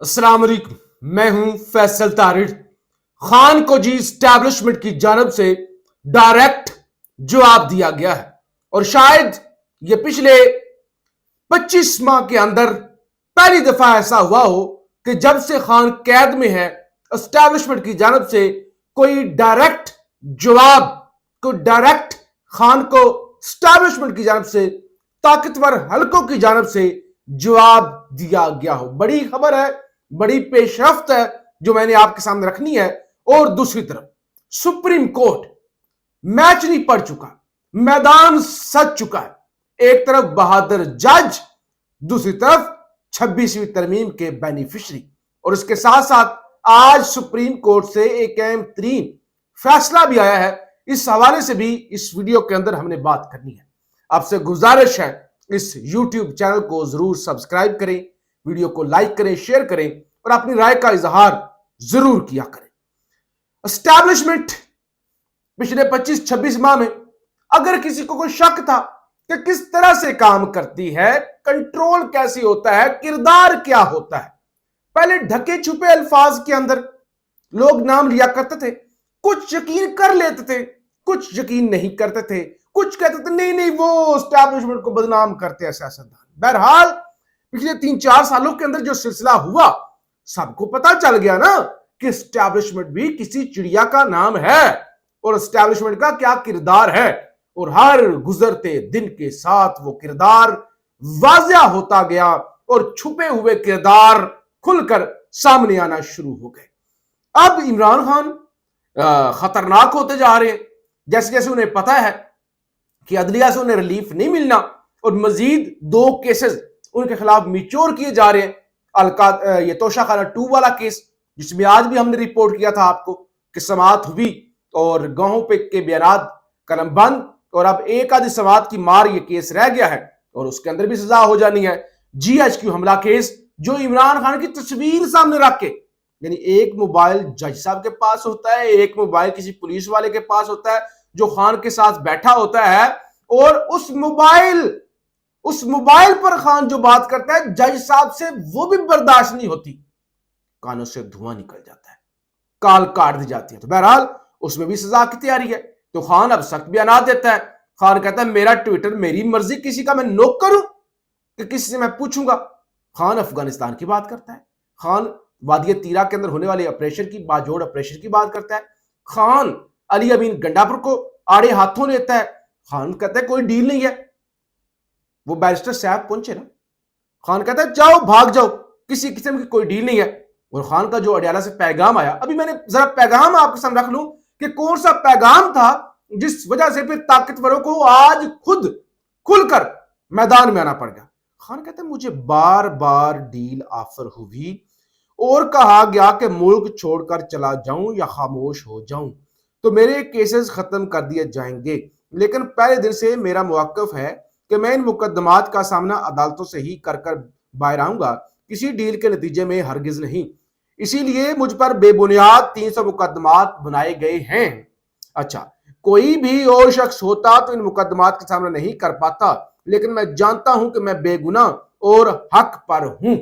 अस्सलाम वालेकुम। मैं हूं फैसल तारिर। खान को जी स्टैब्लिशमेंट की जानब से डायरेक्ट जवाब दिया गया है और शायद ये पिछले 25 माह के अंदर पहली दफा ऐसा हुआ हो कि जब से खान कैद में है एस्टैब्लिशमेंट की जानब से कोई डायरेक्ट जवाब, कोई डायरेक्ट खान को एस्टैब्लिशमेंट की जानब से, ताकतवर हलकों की जानब से जवाब दिया गया हो। बड़ी खबर है, बड़ी पेशरफ्त है जो मैंने आपके सामने रखनी है। और दूसरी तरफ सुप्रीम कोर्ट मैच नहीं पड़ चुका, मैदान सज चुका है। एक तरफ बहादुर जज, दूसरी तरफ 26वीं तरमीम के बेनिफिशरी। और इसके साथ साथ आज सुप्रीम कोर्ट से एक अहम तरीन फैसला भी आया है। इस हवाले से भी इस वीडियो के अंदर हमने बात करनी है। आपसे गुजारिश है इस YouTube चैनल को जरूर सब्सक्राइब करें, वीडियो को लाइक करें, शेयर करें और अपनी राय का इजहार जरूर किया करें। एस्टैब्लिशमेंट पिछले 25-26 माह में अगर किसी को कोई शक था कि किस तरह से काम करती है, कंट्रोल कैसे होता है, किरदार क्या होता है, पहले ढके छुपे अल्फाज के अंदर लोग नाम लिया करते थे। कुछ यकीन कर लेते थे, कुछ यकीन नहीं करते थे, कुछ कहते थे नहीं नहीं वो एस्टैब्लिशमेंट को बदनाम करते हैं सियासतदान। बहरहाल पिछले 3-4 सालों के अंदर जो सिलसिला हुआ, सबको पता चल गया ना कि एस्टैब्लिशमेंट भी किसी चिड़िया का नाम है और एस्टैब्लिशमेंट का क्या किरदार है। और हर गुजरते दिन के साथ वो किरदार वाज़िया होता गया और छुपे हुए किरदार खुलकर सामने आना शुरू हो गए। अब इमरान खान खतरनाक होते जा रहे हैं। जैसे जैसे उन्हें पता है कि अदलिया से उन्हें रिलीफ नहीं मिलना और मजीद 2 केसेस उनके खिलाफ मिच्योर किए जा रहे हैं। ये तोशा खाना 2 वाला केस, जिसमें आज भी हमने रिपोर्ट किया था आपको कि समाअत हुई और गवाहों पे के बयानात कलम बंद, और अब एक आधी समाअत की मार ये केस रह गया है और उसके अंदर भी सजा हो जानी है। GHQ हमला केस, जो इमरान खान की तस्वीर सामने रख के, यानी एक मोबाइल जज साहब के पास होता है, एक मोबाइल किसी पुलिस वाले के पास होता है जो खान के साथ बैठा होता है, और उस मोबाइल पर खान जो बात करता है जज साहब से वो भी बर्दाश्त नहीं होती, कानों से धुआं निकल जाता है, काल काट दी जाती है। तो बहरहाल उसमें भी सजा की तैयारी है। तो खान अब सख्त बयान देता है। खान कहता है मेरा ट्विटर मेरी मर्जी, किसी का मैं नोक करूं कि किसी से मैं पूछूंगा। खान अफगानिस्तान की बात करता है। खान वादी तीरा के अंदर होने वाले ऑपरेशन की, बाजोड़ ऑपरेशन की बात करता है। खान अली अमीन गंडापुर को आड़े हाथों लेता है। खान कहता है कोई डील नहीं है। वो बैरिस्टर साहब पहुंचे ना, खान कहता है जाओ भाग जाओ, किसी किस्म की कोई डील नहीं है। और खान का जो अडियाला से पैगाम आया, अभी मैंने जरा पैगाम आपके सामने रख लूं कि कौन सा पैगाम था जिस वजह से फिर ताकतवरों को आज खुद खुलकर मैदान में आना पड़ गया। खान कहते हैं मुझे बार बार डील ऑफर हुई और कहा गया कि मुल्क छोड़कर चला जाऊं या खामोश हो जाऊं तो मेरे केसेस खत्म कर दिए जाएंगे, लेकिन पहले दिन से मेरा मौक़िफ़ है कि मैं इन मुकदमात का सामना अदालतों से ही कर कर बाहर आऊंगा, किसी डील के नतीजे में हरगिज नहीं। इसीलिए मुझ पर बेबुनियाद 300 मुकदमात बनाए गए हैं। अच्छा, कोई भी और शख्स होता तो इन मुकदमात के सामने नहीं कर पाता, लेकिन मैं जानता हूं कि मैं बेगुनाह और हक पर हूं।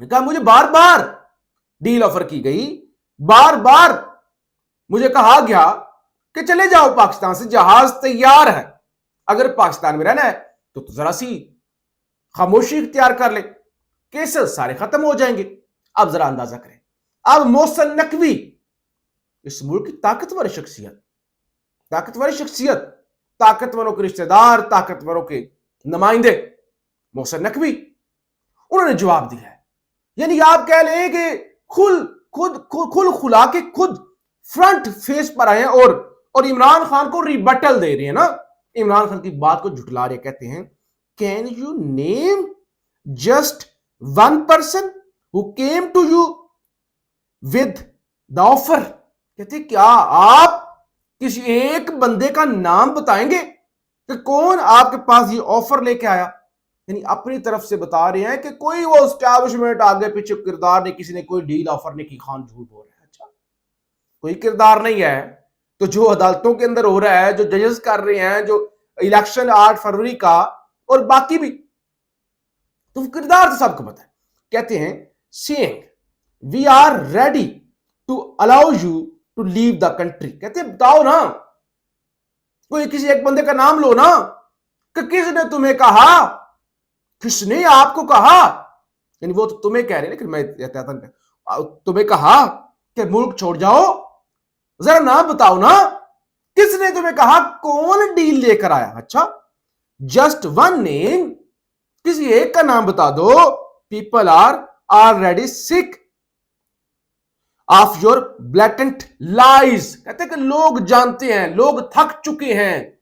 कहा मुझे बार बार डील ऑफर की गई, बार बार मुझे कहा गया कि चले जाओ पाकिस्तान से, जहाज तैयार है, अगर पाकिस्तान में रहना है तो जरा सी खामोशी इख्तियार कर ले, केसेस सारे खत्म हो जाएंगे। अब जरा अंदाजा करें, अब मोहसिन नकवी, इस मुल्क की ताकतवर शख्सियत, ताकतवरों के रिश्तेदार, ताकतवरों के नुमाइंदे, मोहसिन नकवी, उन्होंने जवाब दिया है। यानी आप कह लें कि खुल खुला के खुद फ्रंट फेस पर आए और इमरान खान को रिबटल दे रहे हैं ना, इमरान खान की बात को झुटला रहे, कहते हैं can you name just one person who came to you with the offer. कहते क्या आप किसी एक बंदे का नाम बताएंगे कि कौन आपके पास ये ऑफर लेके आया। यानी अपनी तरफ से बता रहे हैं कि कोई वो एस्टैब्लिशमेंट आगे पीछे किरदार नहीं, किसी ने कोई डील ऑफर नहीं की, खान झूठ बोल रहा है। अच्छा, कोई किरदार नहीं है तो जो अदालतों के अंदर हो रहा है, जो जजेस कर रहे हैं, जो इलेक्शन 8 फरवरी का और बाकी भी, तो किरदार तो सबको पता है। कहते हैं saying we are ready to allow you to leave the country. कहते हैं बताओ ना, कोई किसी एक बंदे का नाम लो ना कि किसने तुम्हें कहा, किसने आपको कहा, यानी वो तो तुम्हें कह रहे हैं, लेकिन मैं तुम्हें कहा कि मुल्क छोड़ जाओ, जरा नाम बताओ ना, किसने तुम्हें कहा, कौन डील लेकर आया? अच्छा, जस्ट वन नेम, किसी एक का नाम बता दो. People are already sick of your blatant lies. कहते हैं कि लोग जानते हैं, लोग थक चुके हैं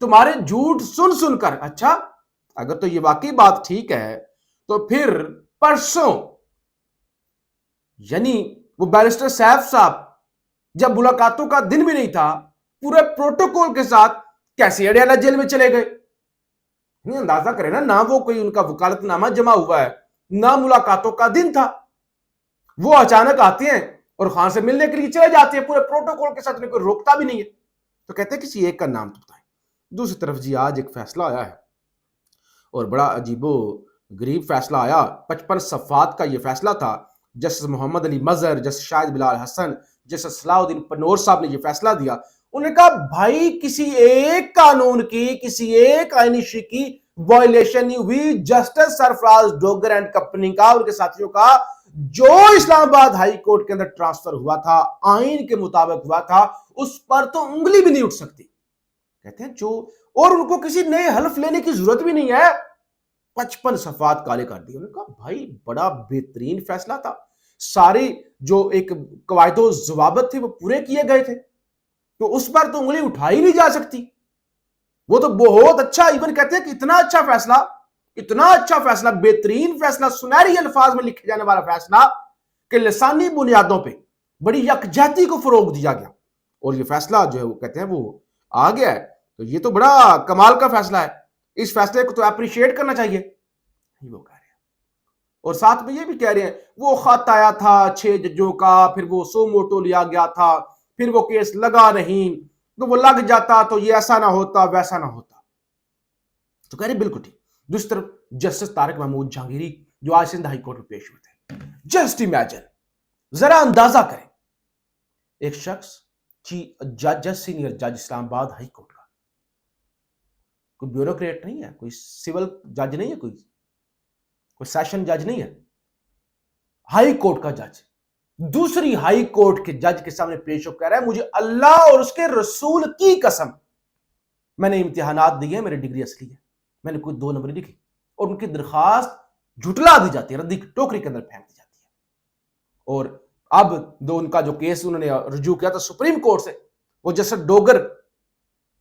तुम्हारे झूठ सुन सुनकर. अच्छा, अगर तो ये वाकई बात ठीक है तो फिर परसों, यानी वो बैरिस्टर सैफ साहब जब मुलाकातों का दिन भी नहीं था, पूरे प्रोटोकॉल के साथ कैसे अडयाला जेल में चले गए? नहीं, अंदाजा करें ना वो कोई उनका वकालतनामा जमा हुआ है, ना मुलाकातों का दिन था. वो अचानक आते हैं और खान से मिलने के लिए चले जाते हैं पूरे प्रोटोकॉल के साथ, कोई रोकता भी नहीं है. तो कहते हैं किसी एक का नाम तो बताएं. दूसरी तरफ जी आज एक फैसला आया है और बड़ा अजीबो गरीब फैसला आया. 55 सफ़ात का यह फैसला था. जस्टिस मोहम्मद अली मजहर, जस्टिस शाहिद बिलाल हसन, जस्टिस सलाउद्दीन पनोर साहब ने यह फैसला दिया. उन्होंने कहा भाई किसी एक कानून की, किसी एक आईनी की वायलेशन नहीं हुई. Justice Sarfaraz Dogar and company का, उनके साथियों का, जो इस्लामाबाद हाई कोर्ट के अंदर ट्रांसफर हुआ था, आइन के मुताबिक हुआ था, उस पर तो उंगली भी नहीं उठ सकती. कहते हैं जो, और उनको किसी नए हल्फ लेने की जरूरत भी नहीं है. 55 सफ़ात काले कर दिए. उन्होंने कहा भाई बड़ा बेहतरीन फैसला था, सारे जो एक कवायदो ज़वाबित थे वो पूरे किए गए थे, तो उस पर तो उंगली उठाई नहीं जा सकती. वो तो बहुत अच्छा, इवन कहते हैं कि इतना अच्छा फैसला, बेहतरीन फैसला, सुनहरी अल्फाज में लिखे जाने वाला फैसला कि लसानी बुनियादों पे बड़ी यकजहती को फरोग दिया गया, और ये फैसला जो है वो कहते हैं वो आ गया है. तो ये तो बड़ा कमाल का फैसला है, इस फैसले को तो अप्रिशिएट करना चाहिए. वो कह रहे हैं, और साथ में ये भी कह रहे हैं वो खत आया था 6 जजों का, फिर वो सो मोटो लिया गया था, फिर वो केस लगा नहीं, तो वो लग जाता तो ये ऐसा ना होता वैसा ना होता. तो कह रहे बिल्कुल ठीक. दूसरी तरफ जस्टिस तारिक महमूद जहांगीरी जो आज सिंध हाई कोर्ट में पेश हुए थे. जस्ट इमेजिन, जरा अंदाजा करें, एक शख्स जज, सीनियर जज इस्लामाबाद हाई कोर्ट का, कोई ब्यूरोक्रेट नहीं है, कोई सिविल जज नहीं है, कोई सेशन जज नहीं है, हाई कोर्ट का जज दूसरी हाई कोर्ट के जज के सामने पेश होकर कह रहा है मुझे अल्लाह और उसके रसूल की कसम, मैंने इम्तिहानात दिए, मेरी डिग्री असली है, मैंने कोई 2 नंबर लिखी, और उनकी दरखास्त झुटला दी जाती है, रद्दी की टोकरी के अंदर फेंक दी जाती है. और अब जो उनका जो केस उन्होंने रुजू किया था सुप्रीम कोर्ट से, वो जस्टिस डोगर,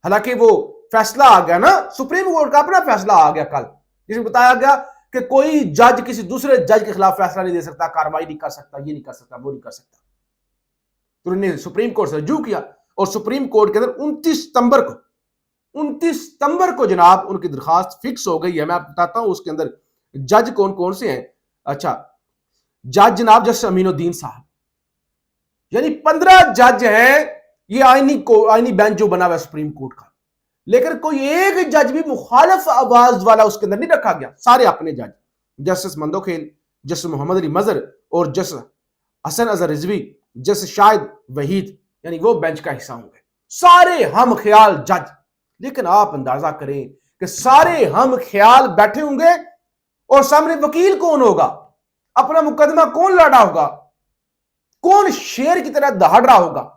हालांकि वो फैसला आ गया ना, सुप्रीम कोर्ट का अपना फैसला आ गया कल, जिसमें बताया गया कि कोई जज किसी दूसरे जज के खिलाफ फैसला नहीं दे सकता, कार्रवाई नहीं कर सकता, ये नहीं कर सकता, वो नहीं कर सकता. तो उन्होंने सुप्रीम कोर्ट से रुजू किया, और सुप्रीम कोर्ट के अंदर 29 सितंबर को जनाब उनकी दरखास्त फिक्स हो गई है. मैं आपको बताता हूं उसके अंदर जज कौन कौन से हैं. अच्छा, जज जनाब जस्टिस अमीनुद्दीन साहब, यानी 15 जज हैं. ये आईनी बेंच जो बना हुआ है सुप्रीम कोर्ट का, लेकिन कोई एक जज भी मुखालिफ आवाज वाला उसके अंदर नहीं रखा गया, सारे अपने जज. जस्टिस मंदोखेल, जस्टिस मोहम्मद अली मजहर और जस्टिस हसन अजहर रिजवी, जस्टिस शाहिद वहीद, यानी वो बेंच का हिस्सा होंगे, सारे हम ख्याल जज. लेकिन आप अंदाजा करें कि सारे हम ख्याल बैठे होंगे और सामने वकील कौन होगा, अपना मुकदमा कौन लड़ा होगा, कौन शेर की तरह दहाड़ रहा होगा?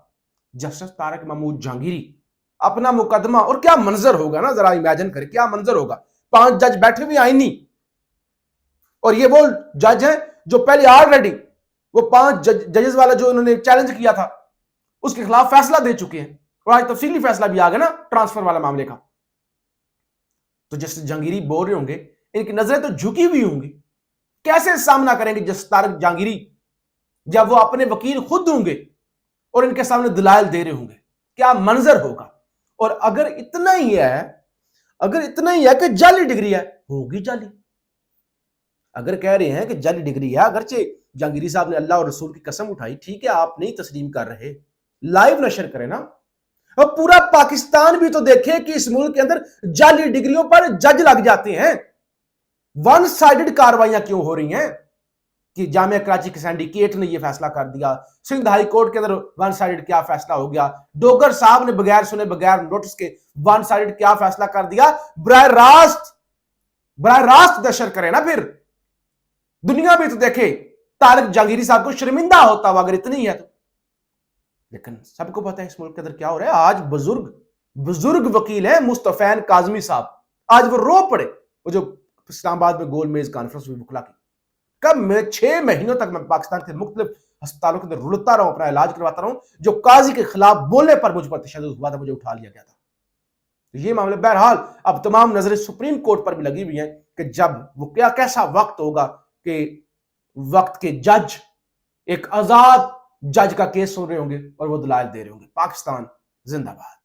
जस्टिस तारिक महमूद जहांगीरी अपना मुकदमा. और क्या मंजर होगा ना, जरा इमेजिन करें क्या मंजर होगा. 5 जज बैठे हुए आईनी, और ये वो जज हैं जो पहले ऑलरेडी वो 5 जजेस वाला जो उन्होंने चैलेंज किया था उसके खिलाफ फैसला दे चुके हैं, और आज तफसीली फैसला भी आ गया ना ट्रांसफर वाला मामले का. तो जस्टिस जहांगीरी बोल रहे होंगे, इनकी नजरें तो झुकी हुई होंगी, कैसे सामना करेंगे जस्टिस तारिक जहांगीरी जब वो अपने वकील खुद होंगे और इनके सामने दलाइल दे रहे होंगे, क्या मंजर होगा. और अगर इतना ही है कि जाली डिग्री है, होगी जाली. अगर कह रहे हैं कि जाली डिग्री है, अगरचे जहांगीरी साहब ने अल्लाह और रसूल की कसम उठाई, ठीक है, आप नहीं तस्लीम कर रहे, लाइव नशर करें ना, और पूरा पाकिस्तान भी तो देखे कि इस मुल्क के अंदर जाली डिग्रियों पर जज लग जाते हैं. 1 साइडेड कार्रवाइयां क्यों हो रही हैं? کہ جامعہ کراچی کے سینڈیکیٹ نے یہ فیصلہ کر دیا، سندھ ہائی کورٹ کے اندر ون سائیڈ کیا فیصلہ ہو گیا، ڈوگر صاحب نے بغیر سنے بغیر نوٹس کے ون سائیڈ کیا فیصلہ کر دیا. براہ راست دہشت کرے نا. پھر دنیا بھی تو دیکھے طارق جہانگیری صاحب کو شرمندہ ہوتا ہوا اگر اتنی ہے تو. لیکن سب کو پتا ہے اس ملک کے اندر کیا ہو رہا ہے. آج بزرگ وکیل ہیں مصطفین کاظمی صاحب، آج وہ رو پڑے. وہ جو اسلام آباد میں گول میز کانفرنس ہوئی وکلا کی، کب میں 6 مہینوں تک میں پاکستان کے مختلف ہسپتالوں کے اندر رلتا رہا ہوں، اپنا علاج کرواتا رہا ہوں، جو قاضی کے خلاف بولنے پر مجھ پر تشدد ہوا تھا مجھے اٹھا لیا گیا تھا. یہ معاملے بہرحال اب تمام نظریں سپریم کورٹ پر بھی لگی ہوئی ہیں کہ جب وہ کیسا وقت ہوگا کہ وقت کے جج ایک آزاد جج کا کیس سن رہے ہوں گے اور وہ دلائل دے رہے ہوں گے. پاکستان زندہ باد.